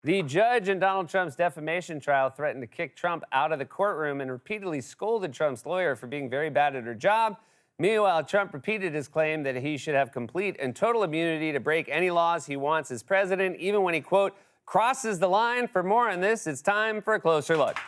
The judge in Donald Trump's defamation trial threatened to kick Trump out of the courtroom and repeatedly scolded Trump's lawyer for being very bad at her job. Meanwhile, Trump repeated his claim that he should have complete and total immunity to break any laws he wants as president, even when he, quote, crosses the line. For more on this, it's time for a closer look.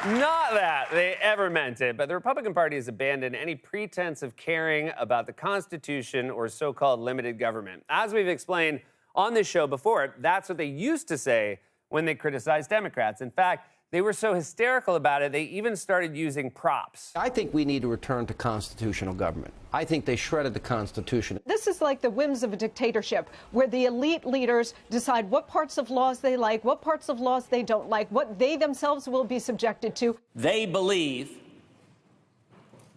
Not that they ever meant it, but the Republican Party has abandoned any pretense of caring about the Constitution or so-called limited government. As we've explained on this show before, that's what they used to say when they criticized Democrats. In fact, they were so hysterical about it, they even started using props. I think we need to return to constitutional government. I think they shredded the Constitution. This is like the whims of a dictatorship, where the elite leaders decide what parts of laws they like, what parts of laws they don't like, what they themselves will be subjected to. They believe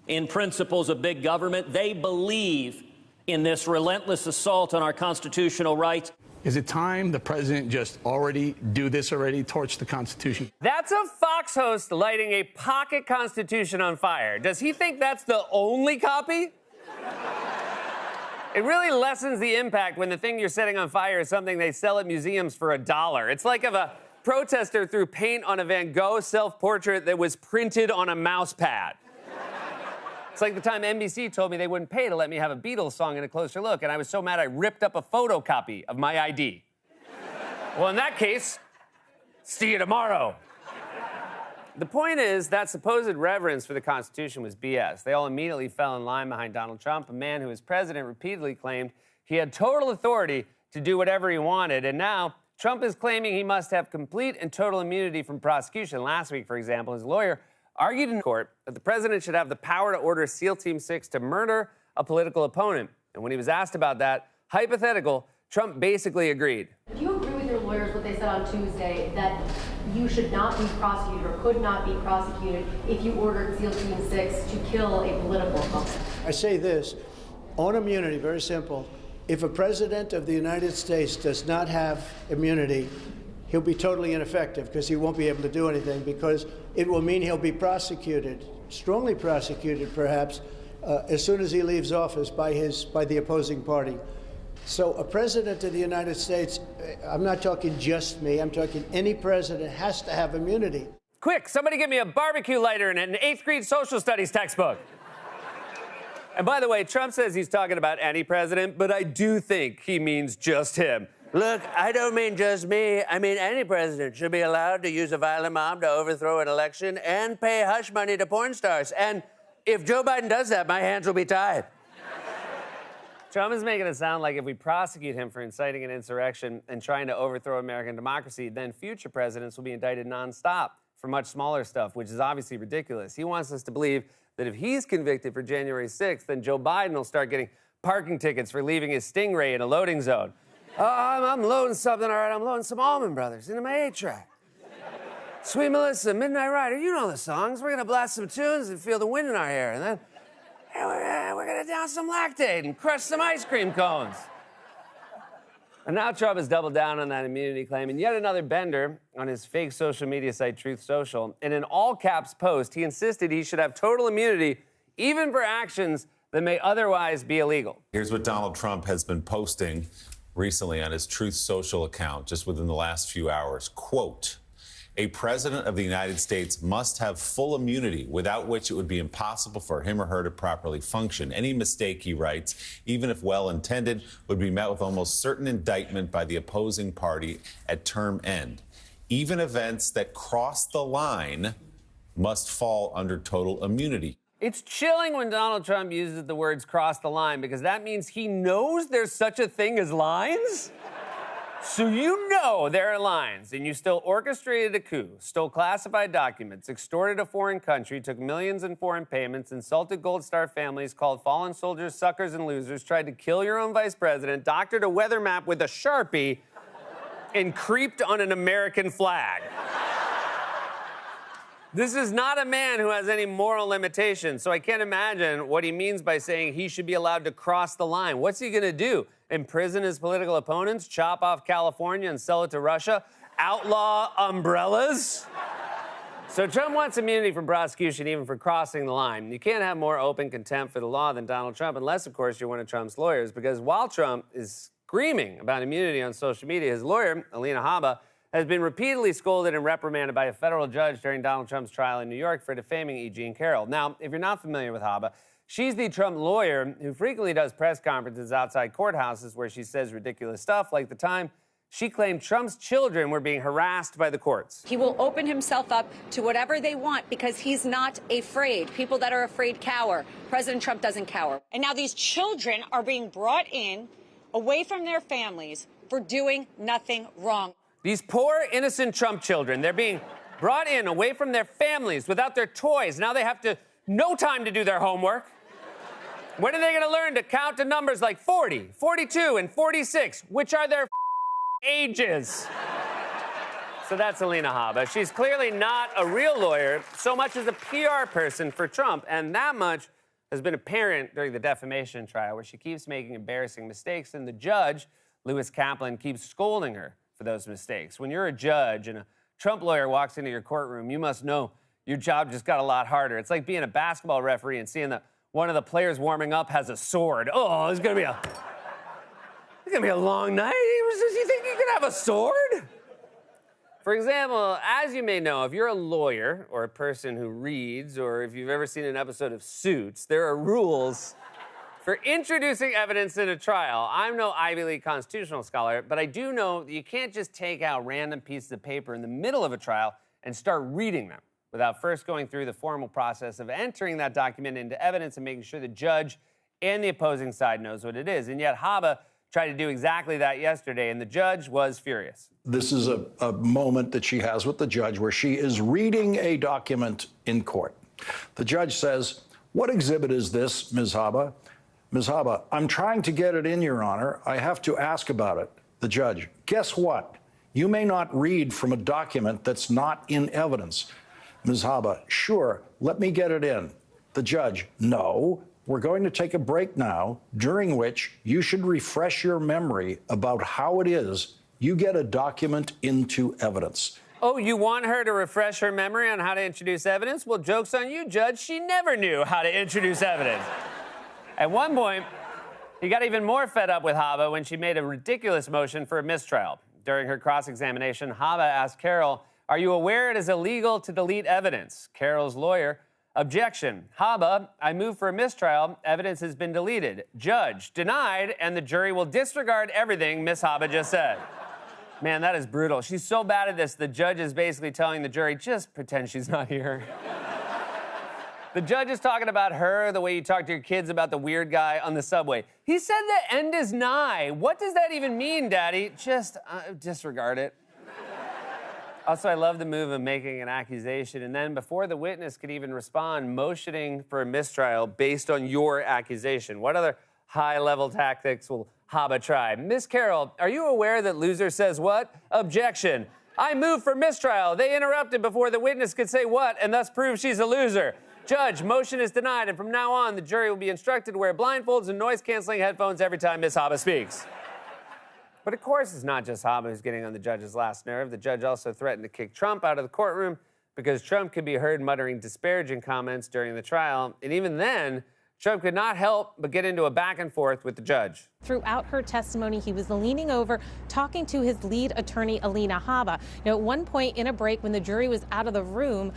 in principles of big government. They believe in this relentless assault on our constitutional rights. Is it time the president just torch the Constitution? That's a Fox host lighting a pocket Constitution on fire. Does he think that's the only copy? It really lessens the impact when the thing you're setting on fire is something they sell at museums for $1. It's like if a protester threw paint on a Van Gogh self-portrait that was printed on a mouse pad. It's like the time NBC told me they wouldn't pay to let me have a Beatles song in a closer look, and I was so mad I ripped up a photocopy of my ID. Well, in that case, see you tomorrow. The point is that supposed reverence for the Constitution was BS. They all immediately fell in line behind Donald Trump, a man who, as president, repeatedly claimed he had total authority to do whatever he wanted, and now Trump is claiming he must have complete and total immunity from prosecution. Last week, for example, his lawyer argued in court that the president should have the power to order SEAL Team 6 to murder a political opponent. And when he was asked about that hypothetical, Trump basically agreed. Do you agree with your lawyers what they said on Tuesday, that you should not be prosecuted or could not be prosecuted if you ordered SEAL Team 6 to kill a political opponent? I say this, on immunity, very simple. If a president of the United States does not have immunity, he'll be totally ineffective because he won't be able to do anything, because it will mean he'll be prosecuted, strongly prosecuted perhaps, as soon as he leaves office by the opposing party. So a president of the United States, I'm not talking just me, I'm talking any president, has to have immunity. Quick, somebody give me a barbecue lighter and an 8th grade social studies textbook. And by the way, Trump says he's talking about any president, but I do think he means just him. Look, I don't mean just me. I mean any president should be allowed to use a violent mob to overthrow an election and pay hush money to porn stars. And if Joe Biden does that, my hands will be tied. Trump is making it sound like if we prosecute him for inciting an insurrection and trying to overthrow American democracy, then future presidents will be indicted nonstop for much smaller stuff, which is obviously ridiculous. He wants us to believe that if he's convicted for January 6th, then Joe Biden will start getting parking tickets for leaving his Stingray in a loading zone. I'm loading something, all right. I'm loading some Allman Brothers into my 8-track. Sweet Melissa, Midnight Rider, you know the songs. We're going to blast some tunes and feel the wind in our hair. And then we're going to down some Lactaid and crush some ice cream cones. And now Trump has doubled down on that immunity claim and yet another bender on his fake social media site, Truth Social. In an all-caps post, he insisted he should have total immunity even for actions that may otherwise be illegal. Here's what Donald Trump has been posting recently on his Truth Social account just within the last few hours. Quote, a president of the United States must have full immunity, without which it would be impossible for him or her to properly function. Any mistake, he writes, even if well-intended, would be met with almost certain indictment by the opposing party at term end. Even events that cross the line must fall under total immunity. It's chilling when Donald Trump uses the words cross the line, because that means he knows there's such a thing as lines. So you know there are lines, and you still orchestrated a coup, stole classified documents, extorted a foreign country, took millions in foreign payments, insulted Gold Star families, called fallen soldiers suckers and losers, tried to kill your own vice president, doctored a weather map with a Sharpie, and creeped on an American flag. This is not a man who has any moral limitations, so I can't imagine what he means by saying he should be allowed to cross the line. What's he gonna do? Imprison his political opponents, chop off California and sell it to Russia? Outlaw umbrellas? So Trump wants immunity from prosecution even for crossing the line. You can't have more open contempt for the law than Donald Trump, unless, of course, you're one of Trump's lawyers, because while Trump is screaming about immunity on social media, his lawyer, Alina Habba, has been repeatedly scolded and reprimanded by a federal judge during Donald Trump's trial in New York for defaming E. Jean Carroll. Now, if you're not familiar with Habba, she's the Trump lawyer who frequently does press conferences outside courthouses where she says ridiculous stuff, like the time she claimed Trump's children were being harassed by the courts. He will open himself up to whatever they want because he's not afraid. People that are afraid cower. President Trump doesn't cower. And now these children are being brought in away from their families for doing nothing wrong. These poor, innocent Trump children, they're being brought in away from their families without their toys. Now they have no time to do their homework. When are they going to learn to count to numbers like 40, 42, and 46, which are their ages? So that's Alina Habba. She's clearly not a real lawyer so much as a PR person for Trump, and that much has been apparent during the defamation trial, where she keeps making embarrassing mistakes, and the judge, Lewis Kaplan, keeps scolding her for those mistakes. When you're a judge and a Trump lawyer walks into your courtroom, you must know your job just got a lot harder. It's like being a basketball referee and seeing that one of the players warming up has a sword. Oh, it's gonna be a long night. You think you could have a sword? For example, as you may know, if you're a lawyer or a person who reads, or if you've ever seen an episode of Suits, there are rules for introducing evidence in a trial. I'm no Ivy League constitutional scholar, but I do know that you can't just take out random pieces of paper in the middle of a trial and start reading them without first going through the formal process of entering that document into evidence and making sure the judge and the opposing side knows what it is. And yet Habba tried to do exactly that yesterday, and the judge was furious. This is a moment that she has with the judge where she is reading a document in court. The judge says, "What exhibit is this, Ms. Habba?" "Ms. Habba, I'm trying to get it in, Your Honor. I have to ask about it." The judge, "Guess what? You may not read from a document that's not in evidence." Ms. Habba, "Sure, let me get it in." The judge, "No, we're going to take a break now, during which you should refresh your memory about how it is you get a document into evidence." Oh, you want her to refresh her memory on how to introduce evidence? Well, joke's on you, Judge. She never knew how to introduce evidence. At one point, he got even more fed up with Habba when she made a ridiculous motion for a mistrial. During her cross-examination, Habba asked Carroll, "Are you aware it is illegal to delete evidence?" Carroll's lawyer, "Objection. Habba, I move for a mistrial. Evidence has been deleted." Judge, "Denied, and the jury will disregard everything Miss Habba just said." Man, that is brutal. She's so bad at this, the judge is basically telling the jury, just pretend she's not here. The judge is talking about her the way you talk to your kids about the weird guy on the subway. He said the end is nigh. What does that even mean, Daddy? Just disregard it. Also, I love the move of making an accusation and then, before the witness could even respond, motioning for a mistrial based on your accusation. What other high-level tactics will Habba try? Miss Carroll, are you aware that loser says what? Objection. I move for mistrial. They interrupted before the witness could say what, and thus prove she's a loser. Judge, motion is denied, and from now on, the jury will be instructed to wear blindfolds and noise-canceling headphones every time Miss Habba speaks. But of course, it's not just Habba who's getting on the judge's last nerve. The judge also threatened to kick Trump out of the courtroom because Trump could be heard muttering disparaging comments during the trial. And even then, Trump could not help but get into a back and forth with the judge. Throughout her testimony, he was leaning over, talking to his lead attorney, Alina Habba. At one point in a break, when the jury was out of the room,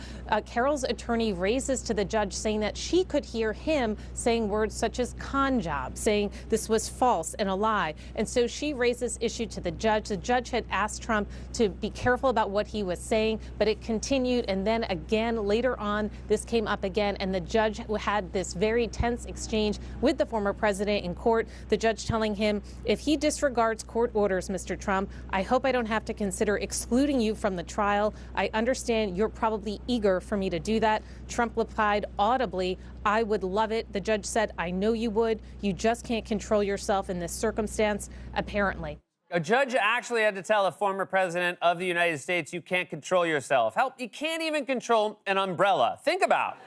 Carroll's attorney raises to the judge, saying that she could hear him saying words such as con job, saying this was false and a lie. And so she raised this issue to the judge. The judge had asked Trump to be careful about what he was saying, but it continued. And then again, later on, this came up again, and the judge had this very tense exchange with the former president in court. The judge telling him, if he disregards court orders, Mr. Trump, I hope I don't have to consider excluding you from the trial. I understand you're probably eager for me to do that. Trump replied audibly, I would love it. The judge said, I know you would. You just can't control yourself in this circumstance, apparently. A judge actually had to tell a former president of the United States, you can't control yourself. Help, you can't even control an umbrella. Think about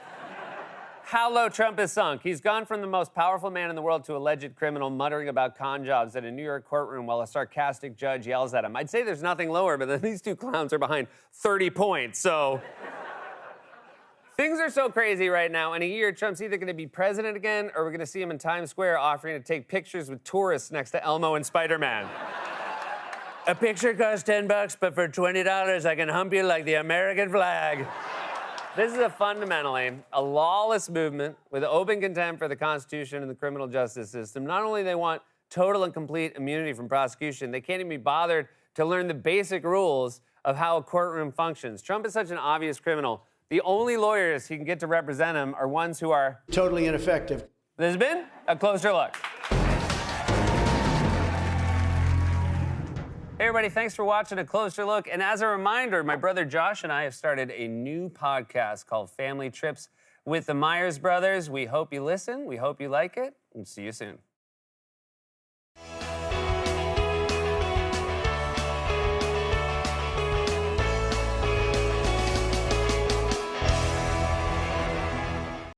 how low Trump has sunk. He's gone from the most powerful man in the world to alleged criminal muttering about con jobs at a New York courtroom while a sarcastic judge yells at him. I'd say there's nothing lower, but then these two clowns are behind 30 points, so Things are so crazy right now. In a year, Trump's either going to be president again or we're going to see him in Times Square offering to take pictures with tourists next to Elmo and Spider-Man. A picture costs $10, but for $20, I can hump you like the American flag. This is fundamentally a lawless movement with open contempt for the Constitution and the criminal justice system. Not only do they want total and complete immunity from prosecution, they can't even be bothered to learn the basic rules of how a courtroom functions. Trump is such an obvious criminal. The only lawyers he can get to represent him are ones who are totally ineffective. This has been A Closer Look. Hey, everybody, thanks for watching A Closer Look. And as a reminder, my brother Josh and I have started a new podcast called Family Trips with the Myers Brothers. We hope you listen. We hope you like it. And see you soon.